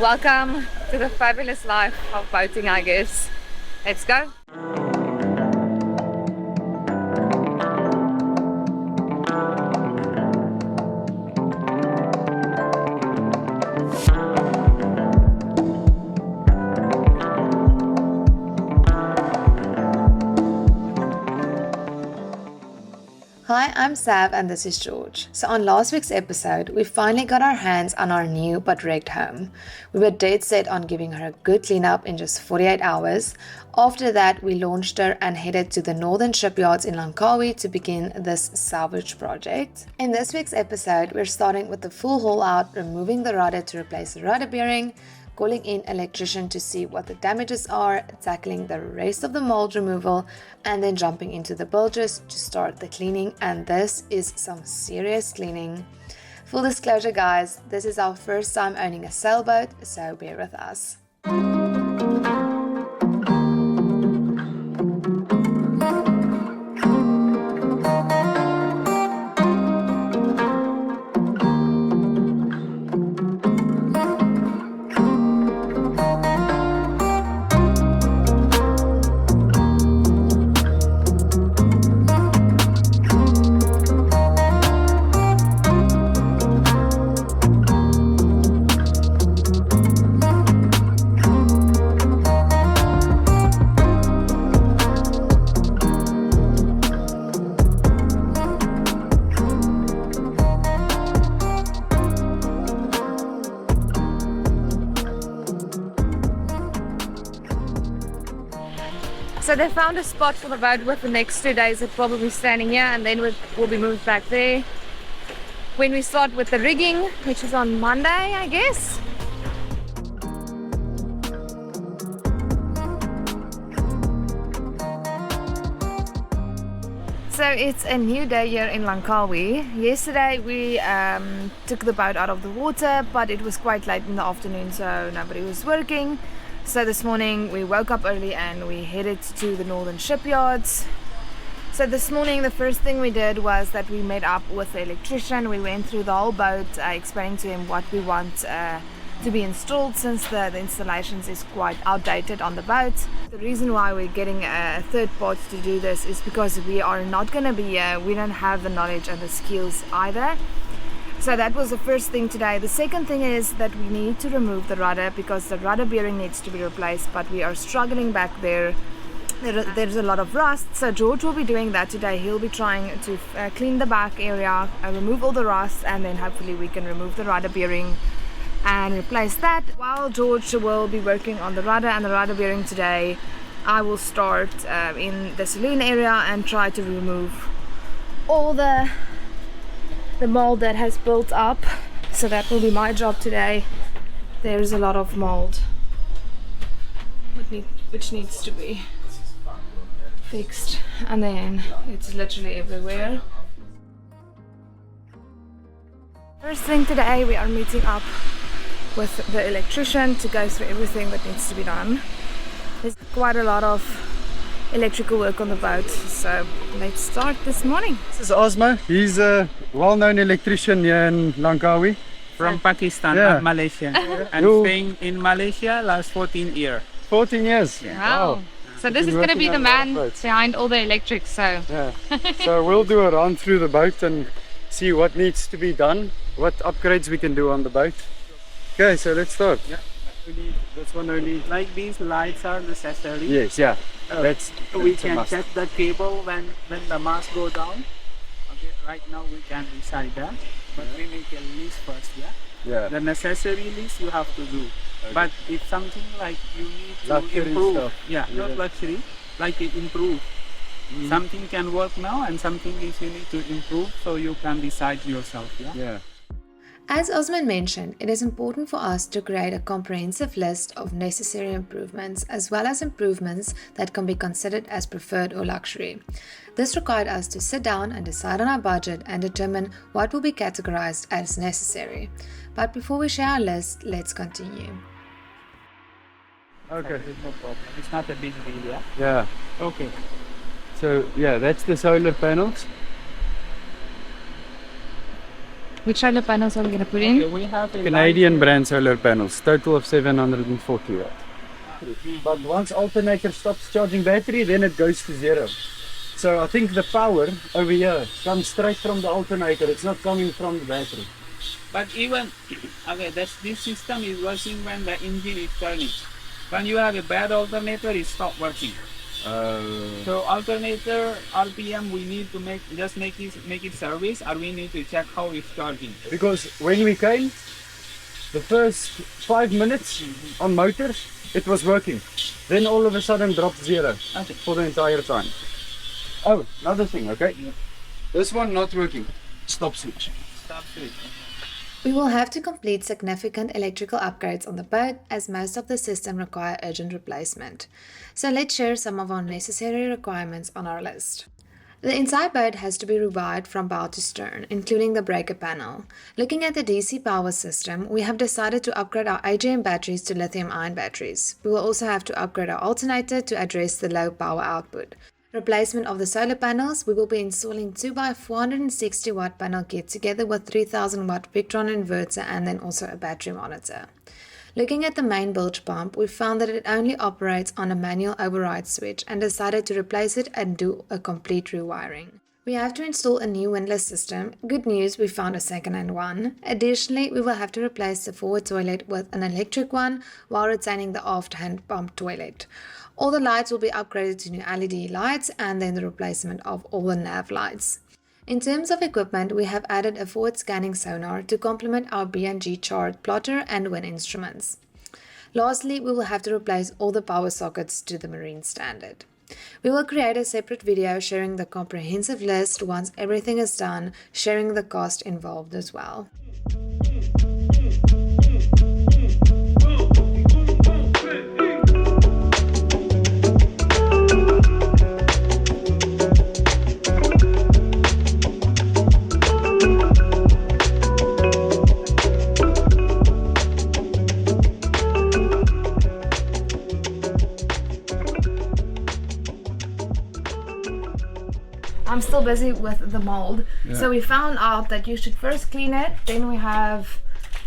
Welcome to the fabulous life of boating, I guess. Let's go. Hi, I'm Sav and this is George. So on last week's episode, we finally got our hands on our new but wrecked home. We were dead set on giving her a good cleanup in just 48 hours. After that, we launched her and headed to the northern shipyards in Langkawi to begin this salvage project. In this week's episode, we're starting with the full haul out, removing the rudder to replace the rudder bearing, calling in an electrician to see what the damages are, tackling the rest of the mold removal, and then jumping into the bilges to start the cleaning. And this is some serious cleaning. Full disclosure guys, this is our first time owning a sailboat, so bear with us. So they found a spot for the boat with the next 2 days. It'll probably be standing here and then we'll be moved back there when we start with the rigging, which is on Monday, I guess. So it's a new day here in Langkawi. Yesterday we took the boat out of the water, but it was quite late in the afternoon, so nobody was working. So this morning we woke up early and we headed to the northern shipyards. So this morning the first thing we did was that we met up with the electrician. We went through the whole boat, explaining to him what we want to be installed, since the installations is quite outdated on the boat. The reason why we're getting a third party to do this is because we are not going to be we don't have the knowledge and the skills either. So that was the first thing today. The second thing is that we need to remove the rudder because the rudder bearing needs to be replaced, but we are struggling back there. There's a lot of rust, so George will be doing that today. He'll be trying to clean the back area, remove all the rust, and then hopefully we can remove the rudder bearing and replace that. While George will be working on the rudder and the rudder bearing today, I will start in the saloon area and try to remove all the mold that has built up. So that will be my job today. There's a lot of mold which needs to be fixed, and then it's literally everywhere. First thing today, we are meeting up with the electrician to go through everything that needs to be done. There's quite a lot of electrical work on the boat, so let's start this morning. This is Osmo. He's a well-known electrician here in Langkawi. From Pakistan and Malaysia. And staying in Malaysia last 14 years. 14 years? Yeah. Wow. So this is going to be the man behind all the electrics, so... Yeah. So we'll do a run through the boat and see what needs to be done, what upgrades we can do on the boat. Okay, so let's start. Yeah. This one only. Like these lights are necessary. Yes, yeah. We can check the cable when the mast go down. Okay, right now we can decide that, but we make a list first. Yeah. The necessary list you have to do. Okay. But if something like you need to luxury improve, stuff. Not luxury, like improve. Something can work now and something is you need to improve, so you can decide yourself. Yeah. As Osman mentioned, it is important for us to create a comprehensive list of necessary improvements as well as improvements that can be considered as preferred or luxury. This required us to sit down and decide on our budget and determine what will be categorized as necessary. But before we share our list, let's continue. Okay. No problem. It's not a big deal, yeah? Yeah. Okay. So yeah, that's the solar panels. Which solar panels are we going to put Okay, in? we have a Canadian brand solar panels, total of 740 watt. But once alternator stops charging battery, then it goes to zero. So I think the power over here comes straight from the alternator, it's not coming from the battery. But even, okay, this system is working when the engine is turning. When you have a bad alternator, it stops working. So alternator RPM we need to make it service, or we need to check how it's charging. Because when we came, the first 5 minutes on motor, it was working. Then all of a sudden dropped zero Okay. for the entire time. Oh, another thing, okay? This one not working. Stop switch. Stop switch. We will have to complete significant electrical upgrades on the boat as most of the system require urgent replacement. So let's share some of our necessary requirements on our list. The entire boat has to be rewired from bow to stern, including the breaker panel. Looking at the DC power system, we have decided to upgrade our AGM batteries to lithium-ion batteries. We will also have to upgrade our alternator to address the low power output. Replacement of the solar panels, we will be installing 2x 460 watt panel kit together with 3000 watt Victron inverter and then also a battery monitor. Looking at the main bilge pump, we found that it only operates on a manual override switch and decided to replace it and do a complete rewiring. We have to install a new windlass system. Good news, we found a second-hand one. Additionally, we will have to replace the forward toilet with an electric one while retaining the aft hand pump toilet. All the lights will be upgraded to new LED lights and then the replacement of all the nav lights. In terms of equipment, we have added a forward scanning sonar to complement our B&G chart plotter and wind instruments. Lastly, we will have to replace all the power sockets to the marine standard. We will create a separate video sharing the comprehensive list once everything is done, sharing the cost involved as well. I'm still busy with the mold. So we found out that you should first clean it, then we have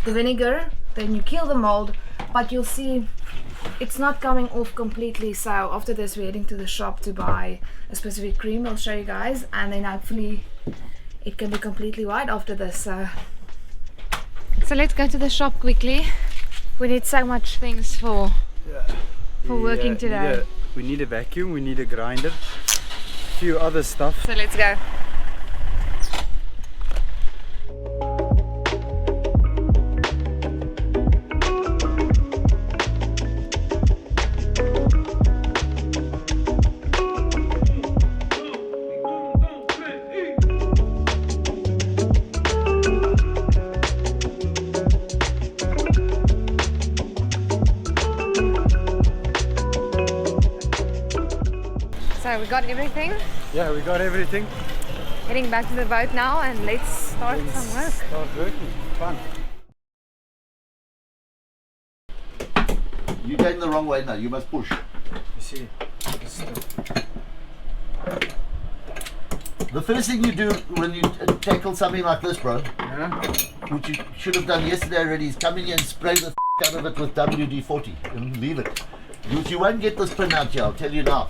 the vinegar, then you kill the mold, but you'll see it's not coming off completely. So after this we're heading to the shop to buy a specific cream. I'll show you guys, and then hopefully it can be completely white after this. So let's go to the shop quickly. We need so much things for working today. We need a vacuum, we need a grinder, a few other stuff. So let's go. So we got everything. Yeah, we got everything. Heading back to the boat now, and let's start some work. Start working. Fun. You're going the wrong way now, you must push. You see, The first thing you do when you tackle something like this, bro, which you should have done yesterday already, is come in here and spray the out of it with WD-40 and leave it. Which you won't get this pin out here, I'll tell you now.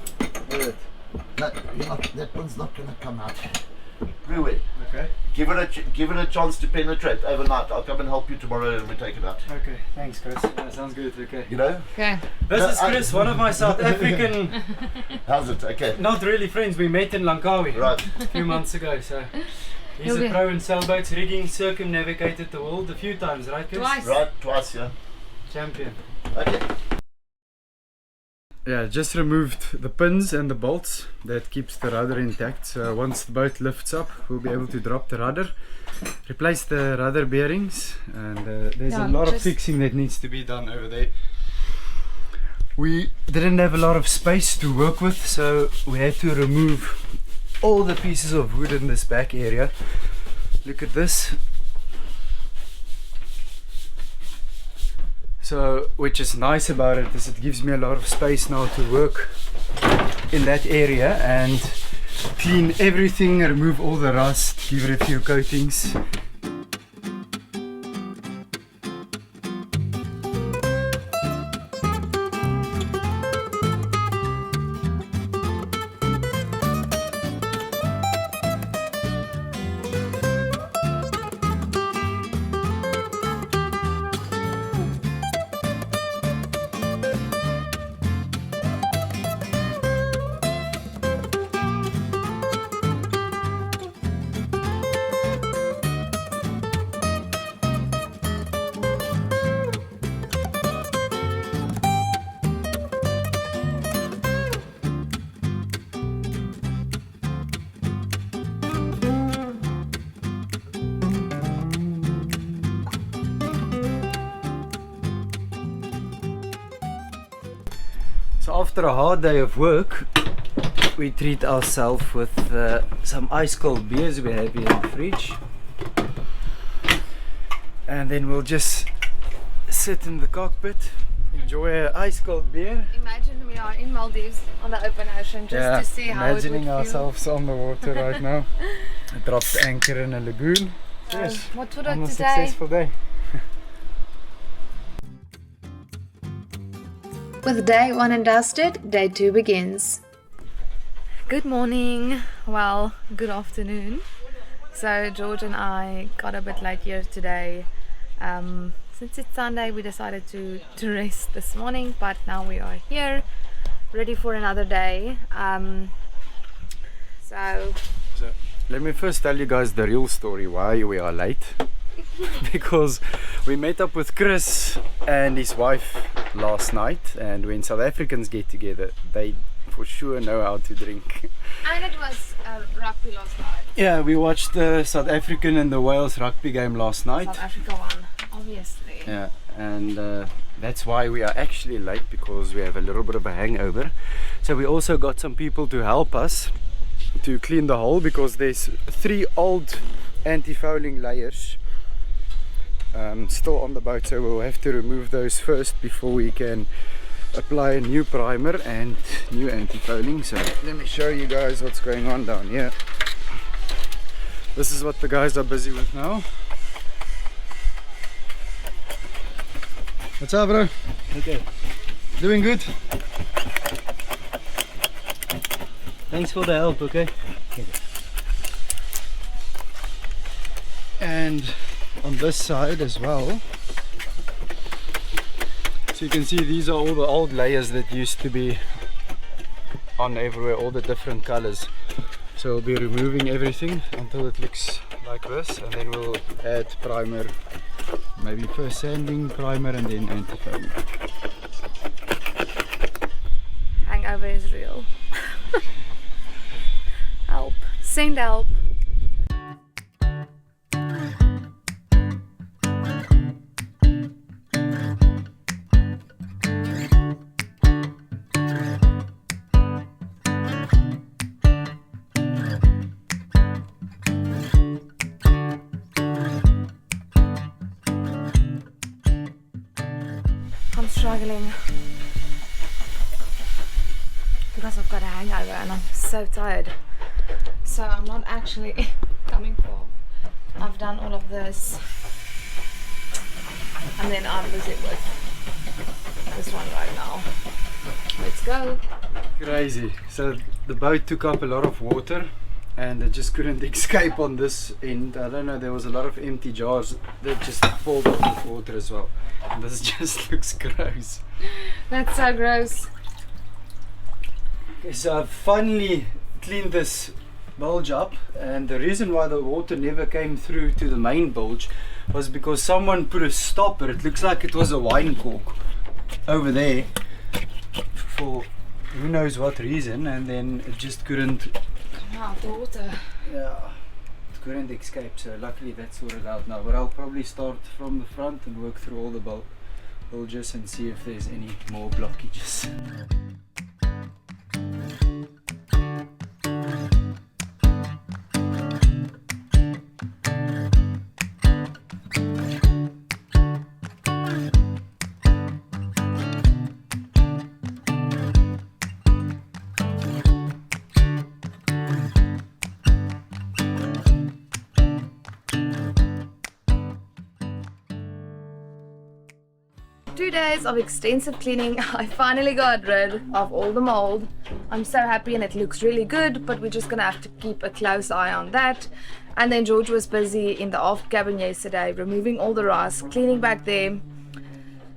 No, that one's not going to come out. Brew it. Okay. Give it a chance to penetrate overnight. I'll come and help you tomorrow and we take it out. Okay, thanks Chris. That sounds good, okay. You know? Okay. This is Chris, one of my South African, How's it? Okay. not really friends, we met in Langkawi Right. a few months ago. So he's You'll a be- pro in sailboats, rigging, circumnavigated the world a few times, right Chris? Twice. Right, twice, yeah. Champion. Okay. Yeah, just removed the pins and the bolts that keeps the rudder intact. So once the boat lifts up, we'll be able to drop the rudder, replace the rudder bearings, and there's Yeah, a lot of just- fixing that needs to be done over there. We didn't have a lot of space to work with, so we had to remove all the pieces of wood in this back area. Look at this. So, which is nice about it is it gives me a lot of space now to work in that area and clean everything, remove all the rust, give it a few coatings. So after a hard day of work, we treat ourselves with some ice cold beers we have here in the fridge. And then we'll just sit in the cockpit, enjoy an ice cold beer. Imagine we are in Maldives on the open ocean just to see how it would imagining feel. ourselves on the water right now. Dropped anchor in a lagoon. Yes, What would on it a today? successful day. With day 1 and dusted, day 2 begins. Good morning, well, good afternoon. So George and I got a bit late here today. Since it's Sunday, we decided to rest this morning, but now we are here, ready for another day. So Let me first tell you guys the real story why we are late. Because we met up with Chris and his wife last night, and when South Africans get together, they for sure know how to drink. and it was rugby last night. Yeah, we watched the South African and the Wales rugby game last night. South Africa won, obviously. Yeah, and that's why we are actually late, because we have a little bit of a hangover. So we also got some people to help us to clean the hole, because there's 3 old anti-fouling layers still on the boat, so we'll have to remove those first before we can apply a new primer and new anti-fouling. So let me show you guys what's going on down here. This is what the guys are busy with now. What's up, bro? Okay, Doing good? thanks for the help, okay? And on this side as well, so you can see these are all the old layers that used to be on everywhere, all the different colors. So we'll be removing everything until it looks like this, and then we'll add primer, maybe first sanding, primer, and then anti-foaming. Hangover is real. Help. Send help. I'm struggling because I've got a hangover and I'm so tired. So I'm not actually coming for. I've done all of this and then I'm busy with this one right now. Let's go. Crazy. So the boat took up a lot of water and it just couldn't escape on this end. I don't know, there was a lot of empty jars that just filled up with water as well. And this just looks gross. That's so gross. Okay, so I've finally cleaned this bulge up, and the reason why the water never came through to the main bulge was because someone put a stopper. It looks like it was a wine cork over there for who knows what reason, and then it just couldn't, Come out, the water. yeah, it couldn't escape. So luckily that's sorted out now, but I'll probably start from the front and work through all the bulges and see if there's any more blockages. Two days of extensive cleaning. I finally got rid of all the mold. I'm so happy and it looks really good, but we're just gonna have to keep a close eye on that. And then George was busy in the aft cabin yesterday removing all the rust, cleaning back there.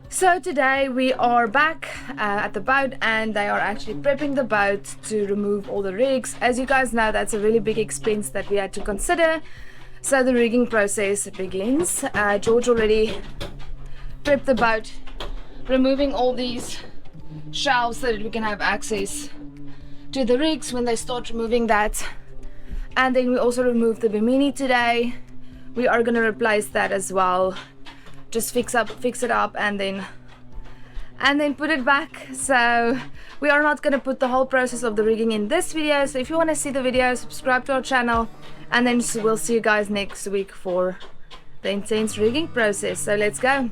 So today we are back at the boat and they are actually prepping the boat to remove all the rigs. As you guys know, that's a really big expense that we had to consider. So the rigging process begins. George already prepped the boat, removing all these shelves so that we can have access to the rigs when they start removing that. And then we also removed the bimini today. We are going to replace that as well, just fix it up and then and then put it back. So we are not going to put the whole process of the rigging in this video, so if you want to see the video, subscribe to our channel, and then we'll see you guys next week for the intense rigging process. So let's go.